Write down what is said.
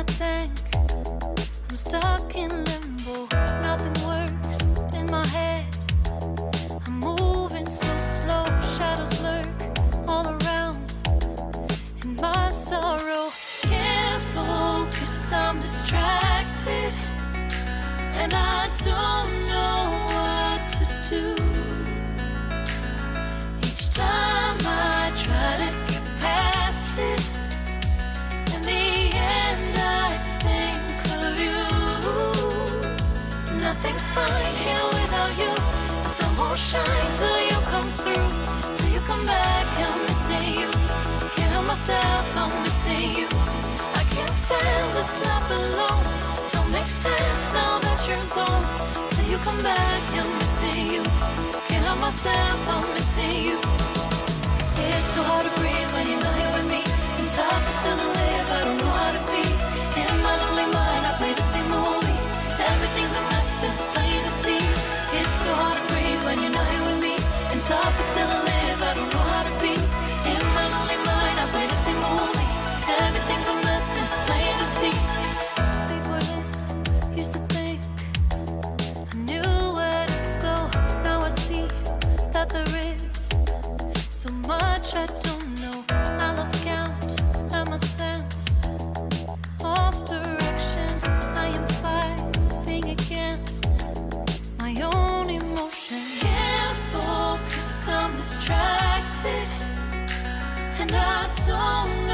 my tank. I'm stuck in limbo, nothing works in my head. I'm moving so slow, shadows lurk all around. In my sorrow, can't focus, I'm distracted, and I don't know what to do. Each time I try to get past it, in the end I think of you. Nothing's fine here without you. The sun won't shine till you come through. Till you come back, I'm missing you. Can't help myself, I'm missing you. I can't stand this life alone. Don't make sense now that you're gone. Till you come back, I'm missing you. Can't help myself, I'm missing you. It's so hard to breathe when you're not here with me. And tough is still to live, I don't know how to be. In my lonely mind, I play the same movie. Everything's a mess, it's plain to see. It's so hard to breathe when you're not here with me. And tough is still to live, I don't know how to be. In my lonely mind, I play the same movie. Everything's a mess, it's plain to see. Before this, used to think I knew where to go. Now I see that there is so much I don't know. I lost count and my sense of direction. I am fighting against my own emotion. Can't focus, I'm distracted, and I don't